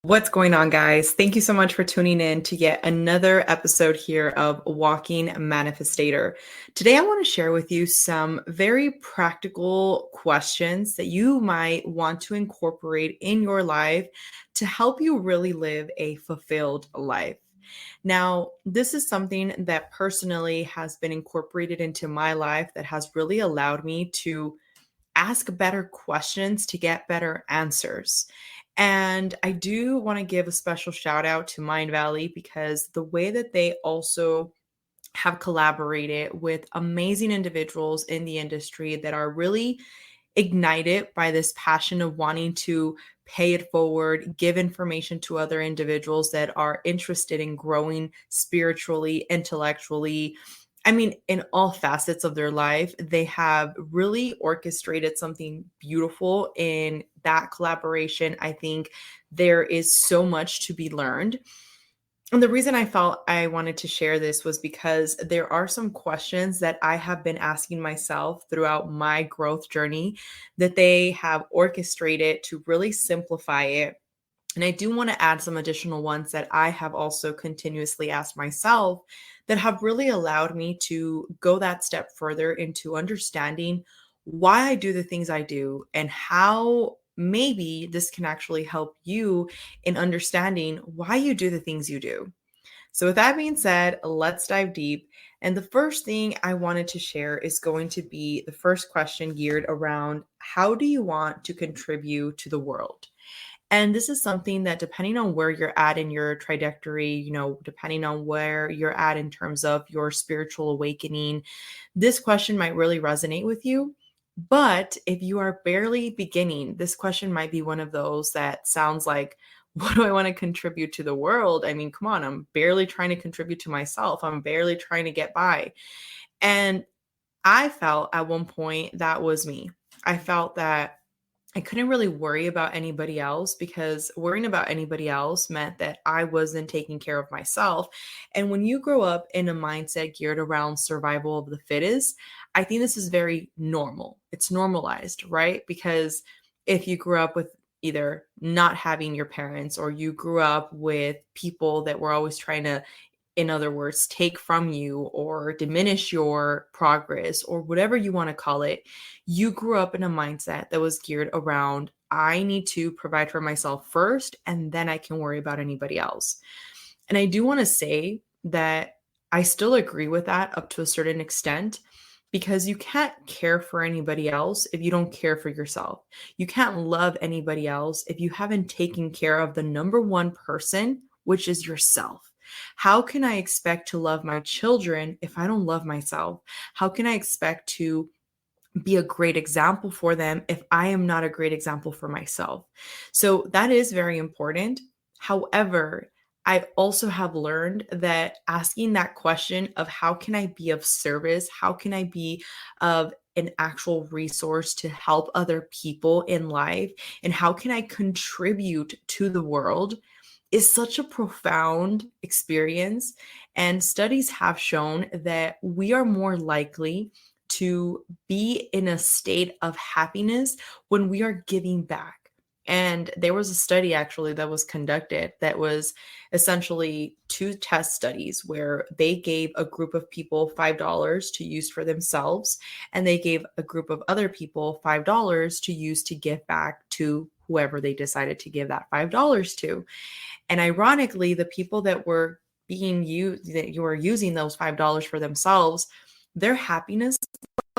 What's going on, guys? Thank you so much for tuning in to yet another episode here of Walking Manifestator. Today, I want to share with you some very practical questions that you might want to incorporate in your life to help you really live a fulfilled life. Now, this is something that personally has been incorporated into my life that has really allowed me to ask better questions to get better answers. And I do want to give a special shout out to Mind Valley because the way that they also have collaborated with amazing individuals in the industry that are really ignited by this passion of wanting to pay it forward, give information to other individuals that are interested in growing spiritually, intellectually. I mean, in all facets of their life, they have really orchestrated something beautiful in that collaboration. I think there is so much to be learned. And the reason I felt I wanted to share this was because there are some questions that I have been asking myself throughout my growth journey that they have orchestrated to really simplify it. And I do want to add some additional ones that I have also continuously asked myself that have really allowed me to go that step further into understanding why I do the things I do and how maybe this can actually help you in understanding why you do the things you do. So, with that being said, let's dive deep. And the first thing I wanted to share is going to be the first question geared around how do you want to contribute to the world? And this is something that, depending on where you're at in your trajectory, depending on where you're at in terms of your spiritual awakening, this question might really resonate with you. But if you are barely beginning, this question might be one of those that sounds like, what do I want to contribute to the world? I mean, come on, I'm barely trying to contribute to myself. I'm barely trying to get by. And I felt at one point that was me. I felt that I couldn't really worry about anybody else because worrying about anybody else meant that I wasn't taking care of myself. And when you grow up in a mindset geared around survival of the fittest, I think this is very normal. It's normalized, right? Because if you grew up with either not having your parents or you grew up with people that were always trying to, in other words, take from you or diminish your progress or whatever you want to call it, you grew up in a mindset that was geared around, I need to provide for myself first, and then I can worry about anybody else. And I do want to say that I still agree with that up to a certain extent because you can't care for anybody else if you don't care for yourself. You can't love anybody else if you haven't taken care of the number one person, which is yourself. How can I expect to love my children if I don't love myself? How can I expect to be a great example for them if I am not a great example for myself? So that is very important. However, I also have learned that asking that question of how can I be of service? How can I be of an actual resource to help other people in life? And how can I contribute to the world is such a profound experience. And studies have shown that we are more likely to be in a state of happiness when we are giving back. And there was a study actually that was conducted that was essentially two test studies where they gave a group of people $5 to use for themselves, and they gave a group of other people $5 to use to give back to whoever they decided to give that $5 to. And ironically, the people that were being used, that you were using those $5 for themselves, their happiness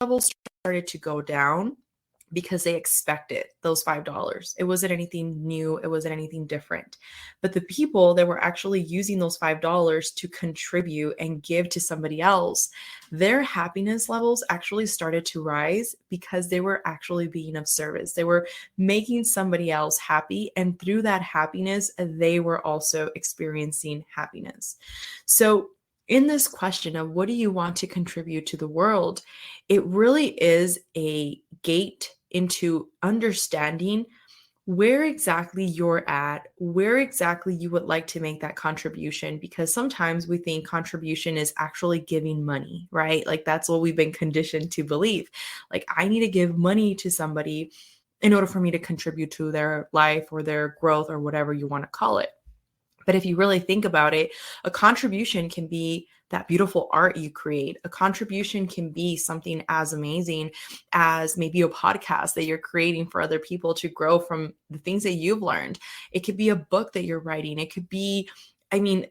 levels started to go down because they expected those $5. It wasn't anything new, it wasn't anything different. But the people that were actually using those $5 to contribute and give to somebody else, their happiness levels actually started to rise because they were actually being of service. They were making somebody else happy, and through that happiness, they were also experiencing happiness. So in this question of what do you want to contribute to the world, it really is a gate into understanding where exactly you're at, where exactly you would like to make that contribution. Because sometimes we think contribution is actually giving money, right? Like that's what we've been conditioned to believe. Like I need to give money to somebody in order for me to contribute to their life or their growth or whatever you want to call it. But if you really think about it, a contribution can be that beautiful art you create. A contribution can be something as amazing as maybe a podcast that you're creating for other people to grow from the things that you've learned. It could be a book that you're writing. It could be, I mean,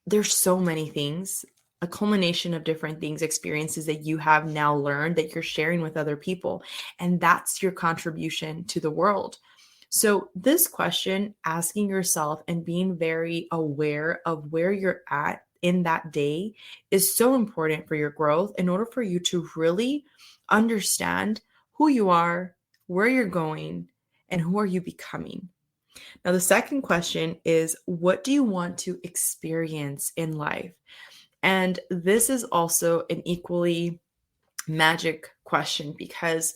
there's so many things, a culmination of different things, experiences that you have now learned that you're sharing with other people. And that's your contribution to the world. So, this question, asking yourself and being very aware of where you're at in that day, is so important for your growth in order for you to really understand who you are, where you're going, and who are you becoming. Now, the second question is, what do you want to experience in life? And this is also an equally magic question because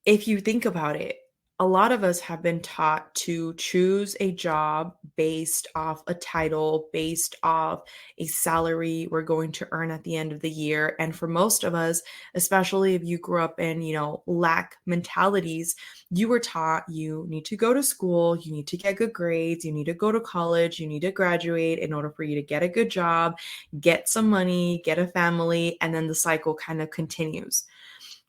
if you think about it, a lot of us have been taught to choose a job based off a title, based off a salary we're going to earn at the end of the year. And for most of us, especially if you grew up in, lack mentalities, you were taught you need to go to school, you need to get good grades, you need to go to college, you need to graduate in order for you to get a good job, get some money, get a family, and then the cycle kind of continues.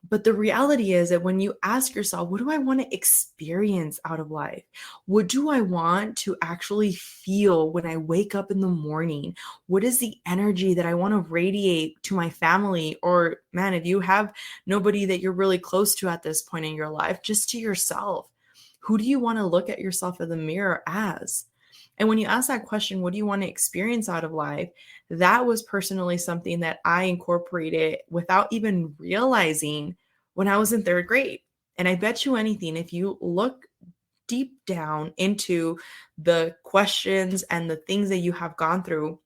But the reality is that when you ask yourself, what do I want to experience out of life? What do I want to actually feel when I wake up in the morning? What is the energy that I want to radiate to my family? Or, man, if you have nobody that you're really close to at this point in your life, just to yourself, who do you want to look at yourself in the mirror as? And when you ask that question, what do you want to experience out of life? That was personally something that I incorporated without even realizing when I was in third grade. And I bet you anything, if you look deep down into the questions and the things that you have gone through,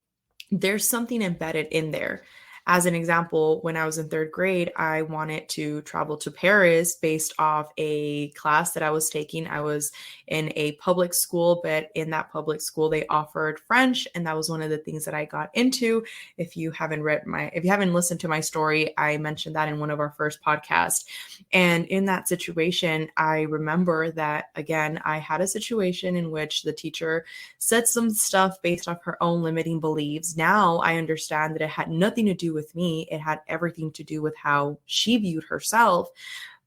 there's something embedded in there. As an example, when I was in third grade, I wanted to travel to Paris based off a class that I was taking. I was in a public school, but in that public school, they offered French. And that was one of the things that I got into. If you haven't listened to my story, I mentioned that in one of our first podcasts. And in that situation, I remember that, again, I had a situation in which the teacher said some stuff based off her own limiting beliefs. Now I understand that it had nothing to do with me. It had everything to do with how she viewed herself.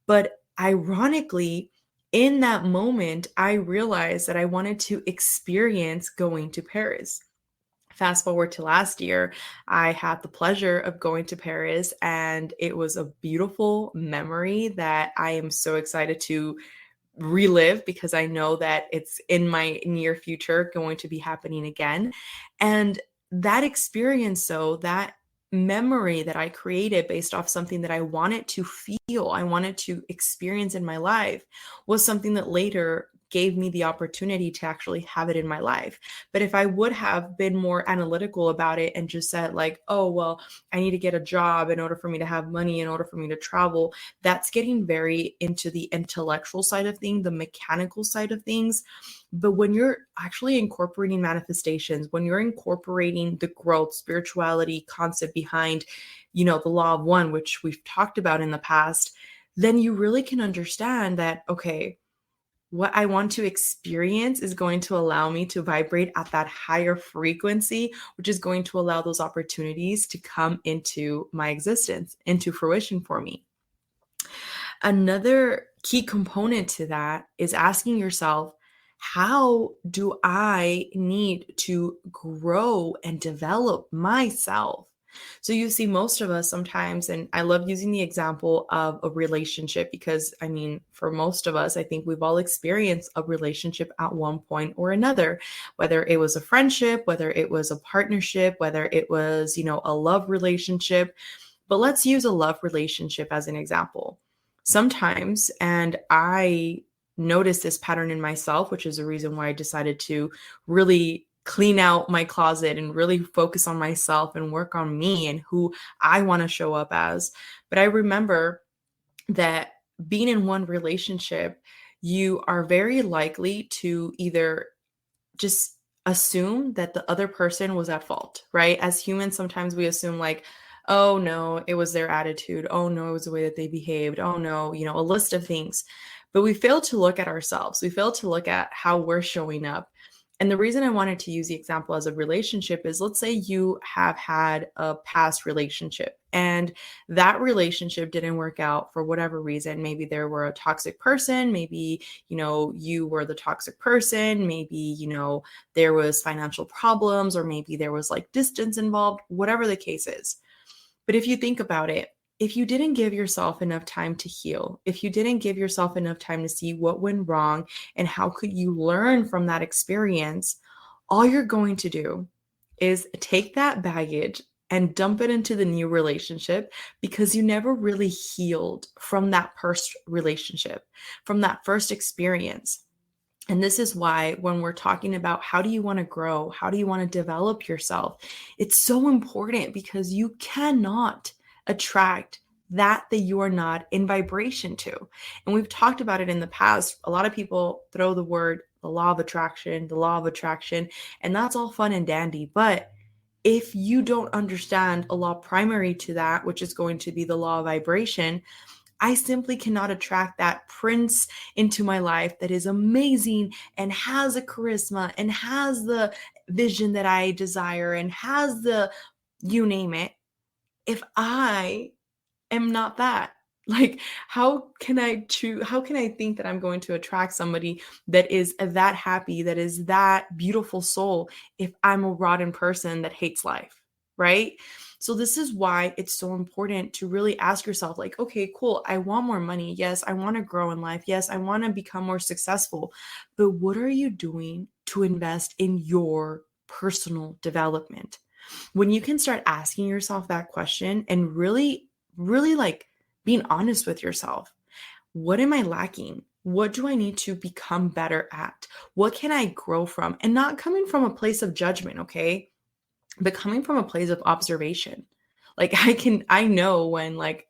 But ironically, in that moment, I realized that I wanted to experience going to Paris. Fast forward to last year, I had the pleasure of going to Paris, and it was a beautiful memory that I am so excited to relive because I know that it's in my near future going to be happening again. And that experience, so that memory that I created based off something that I wanted to feel, I wanted to experience in my life, was something that later gave me the opportunity to actually have it in my life. But if I would have been more analytical about it and just said like, oh, well, I need to get a job in order for me to have money, in order for me to travel, that's getting very into the intellectual side of things, the mechanical side of things. But when you're actually incorporating manifestations, when you're incorporating the growth, spirituality concept behind, the law of one, which we've talked about in the past, then you really can understand that, okay, what I want to experience is going to allow me to vibrate at that higher frequency, which is going to allow those opportunities to come into my existence, into fruition for me. Another key component to that is asking yourself, how do I need to grow and develop myself? So you see, most of us sometimes, and I love using the example of a relationship because, for most of us, I think we've all experienced a relationship at one point or another, whether it was a friendship, whether it was a partnership, whether it was, a love relationship. But let's use a love relationship as an example. Sometimes, and I noticed this pattern in myself, which is the reason why I decided to really clean out my closet and really focus on myself and work on me and who I want to show up as. But I remember that being in one relationship, you are very likely to either just assume that the other person was at fault, right? As humans, sometimes we assume like, oh no, it was their attitude. Oh no, it was the way that they behaved. Oh no, a list of things. But we fail to look at ourselves. We fail to look at how we're showing up. And the reason I wanted to use the example as a relationship is, let's say you have had a past relationship and that relationship didn't work out for whatever reason. Maybe there were a toxic person, maybe, you were the toxic person, maybe, there was financial problems, or maybe there was like distance involved, whatever the case is. But if you think about it, if you didn't give yourself enough time to heal, if you didn't give yourself enough time to see what went wrong and how could you learn from that experience, all you're going to do is take that baggage and dump it into the new relationship, because you never really healed from that first relationship, from that first experience. And this is why when we're talking about how do you want to grow, how do you want to develop yourself, it's so important, because you cannot attract that you are not in vibration to. And we've talked about it in the past. A lot of people throw the law of attraction, and that's all fun and dandy. But if you don't understand a law primary to that, which is going to be the law of vibration, I simply cannot attract that prince into my life that is amazing and has a charisma and has the vision that I desire and has the, you name it, if I am not that. Like, how can I think that I'm going to attract somebody that is that happy, that is that beautiful soul, if I'm a rotten person that hates life, right? So this is why it's so important to really ask yourself, like, okay, cool, I want more money. Yes, I want to grow in life. Yes, I want to become more successful. But what are you doing to invest in your personal development? When you can start asking yourself that question and really, really like being honest with yourself, what am I lacking? What do I need to become better at? What can I grow from? And not coming from a place of judgment, okay? But coming from a place of observation. Like I know when like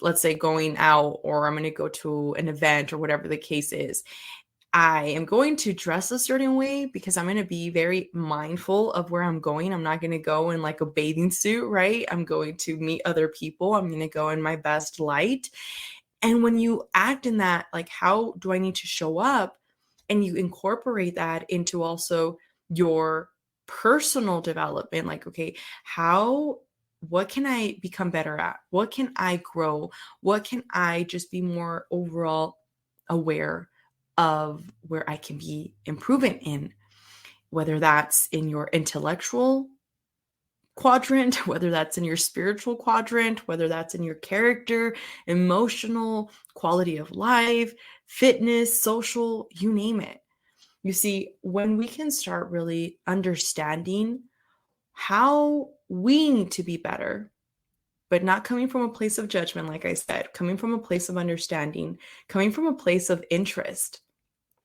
let's say going out, or I'm going to go to an event or whatever the case is, I am going to dress a certain way because I'm going to be very mindful of where I'm going. I'm not going to go in like a bathing suit, right? I'm going to meet other people. I'm going to go in my best light. And when you act in that, like, how do I need to show up? And you incorporate that into also your personal development, like, okay, what can I become better at? What can I grow? What can I just be more overall aware of where I can be improving in, whether that's in your intellectual quadrant, whether that's in your spiritual quadrant, whether that's in your character, emotional, quality of life, fitness, social, you name it. You see, when we can start really understanding how we need to be better, but not coming from a place of judgment, like I said, coming from a place of understanding, coming from a place of interest.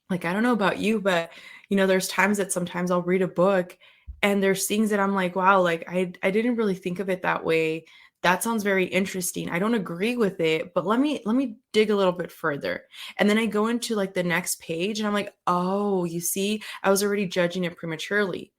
Like, I don't know about you, but there's times that sometimes I'll read a book and there's things that I'm like, wow, like I didn't really think of it that way. That sounds very interesting. I don't agree with it, but let me dig a little bit further. And then I go into like the next page and I'm like, oh, you see, I was already judging it prematurely.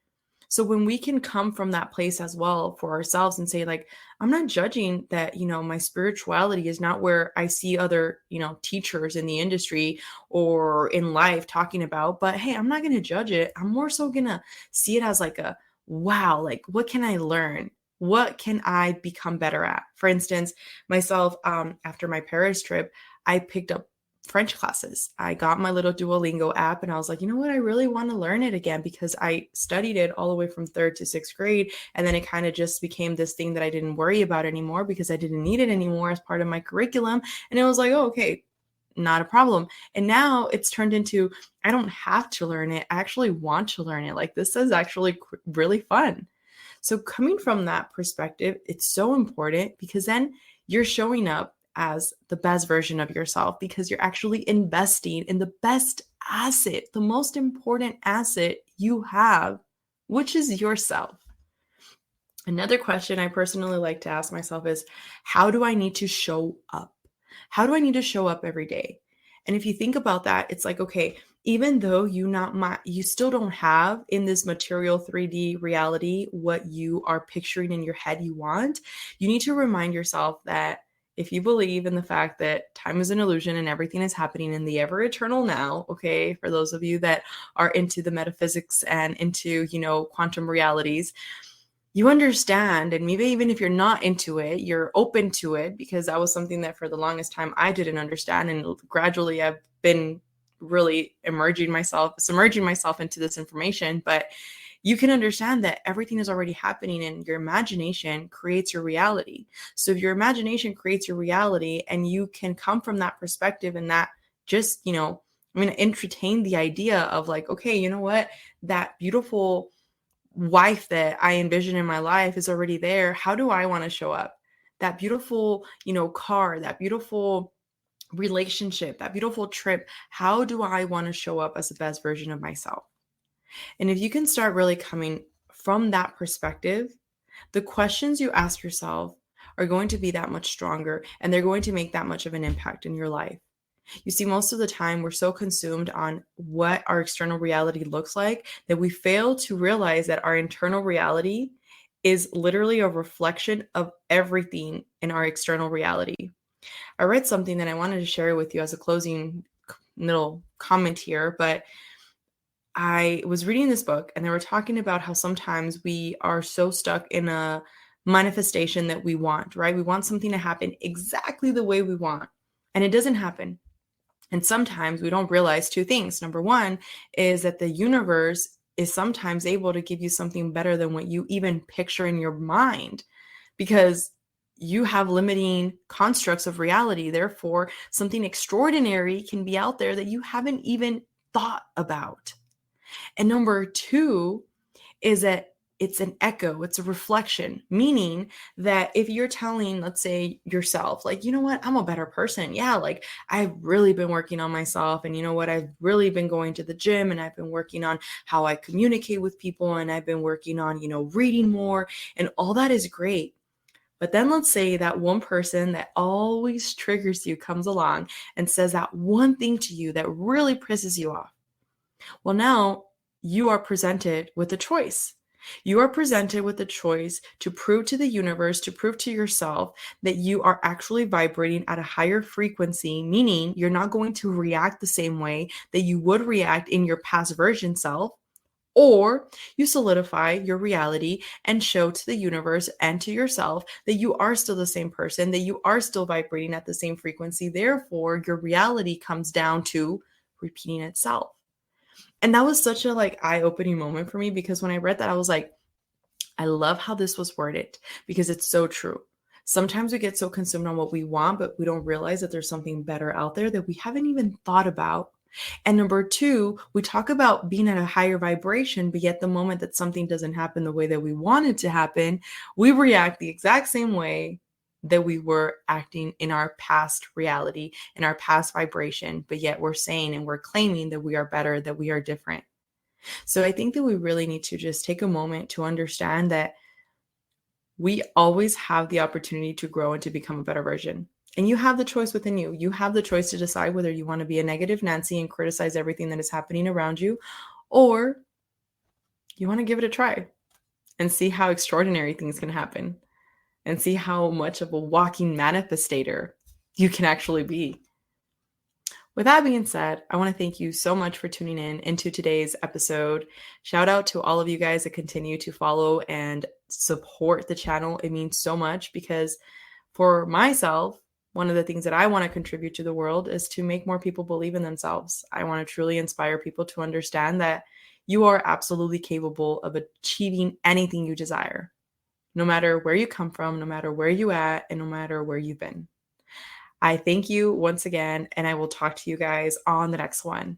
So when we can come from that place as well for ourselves and say, like, I'm not judging that, my spirituality is not where I see other, teachers in the industry or in life talking about, but hey, I'm not going to judge it. I'm more so going to see it as like a, wow, like, what can I learn? What can I become better at? For instance, myself, after my Paris trip, I picked up French classes. I got my little Duolingo app and I was like, you know what? I really want to learn it again, because I studied it all the way from third to sixth grade. And then it kind of just became this thing that I didn't worry about anymore because I didn't need it anymore as part of my curriculum. And it was like, oh, okay, not a problem. And now it's turned into, I don't have to learn it. I actually want to learn it. Like, this is actually really fun. So coming from that perspective, it's so important, because then you're showing up as the best version of yourself, because you're actually investing in the best asset, the most important asset you have, which is yourself. Another question I personally like to ask myself is, how do I need to show up? How do I need to show up every day? And if you think about that, it's like, okay, even though you still don't have in this material 3D reality what you are picturing in your head you want, you need to remind yourself that if you believe in the fact that time is an illusion and everything is happening in the ever eternal now, okay, for those of you that are into the metaphysics and into, quantum realities, you understand, and maybe even if you're not into it, you're open to it, because that was something that for the longest time I didn't understand. And gradually I've been really submerging myself into this information. But you can understand that everything is already happening and your imagination creates your reality. So if your imagination creates your reality and you can come from that perspective and that just, entertain the idea of like, okay, you know what, that beautiful wife that I envision in my life is already there. How do I want to show up? That beautiful, car, that beautiful relationship, that beautiful trip. How do I want to show up as the best version of myself? And if you can start really coming from that perspective, the questions you ask yourself are going to be that much stronger and they're going to make that much of an impact in your life. You see, most of the time we're so consumed on what our external reality looks like that we fail to realize that our internal reality is literally a reflection of everything in our external reality. I read something that I wanted to share with you as a closing little comment here, but I was reading this book and they were talking about how sometimes we are so stuck in a manifestation that we want, right? We want something to happen exactly the way we want, and it doesn't happen. And sometimes we don't realize two things. Number one is that the universe is sometimes able to give you something better than what you even picture in your mind, because you have limiting constructs of reality. Therefore, something extraordinary can be out there that you haven't even thought about. And number two is that it's an echo, it's a reflection, meaning that if you're telling, let's say, yourself, like, you know what, I'm a better person. Yeah, like I've really been working on myself. And you know what, I've really been going to the gym and I've been working on how I communicate with people. And I've been working on, reading more, and all that is great. But then let's say that one person that always triggers you comes along and says that one thing to you that really pisses you off. Well, now you are presented with a choice. You are presented with a choice to prove to the universe, to prove to yourself that you are actually vibrating at a higher frequency, meaning you're not going to react the same way that you would react in your past version self. Or you solidify your reality and show to the universe and to yourself that you are still the same person, that you are still vibrating at the same frequency. Therefore, your reality comes down to repeating itself. And that was such a eye-opening moment for me, because when I read that, I was like, I love how this was worded, because it's so true. Sometimes we get so consumed on what we want, but we don't realize that there's something better out there that we haven't even thought about. And number two, we talk about being at a higher vibration, but yet the moment that something doesn't happen the way that we want it to happen, we react the exact same way that we were acting in our past reality, in our past vibration, but yet we're saying and we're claiming that we are better, that we are different. So I think that we really need to just take a moment to understand that we always have the opportunity to grow and to become a better version. And you have the choice within you. You have the choice to decide whether you want to be a negative Nancy and criticize everything that is happening around you, or you want to give it a try and see how extraordinary things can happen and see how much of a walking manifestator you can actually be. With that being said, I want to thank you so much for tuning in into today's episode. Shout out to all of you guys that continue to follow and support the channel. It means so much, because for myself, one of the things that I want to contribute to the world is to make more people believe in themselves. I want to truly inspire people to understand that you are absolutely capable of achieving anything you desire, no matter where you come from, no matter where you at, and no matter where you've been. I thank you once again, and I will talk to you guys on the next one.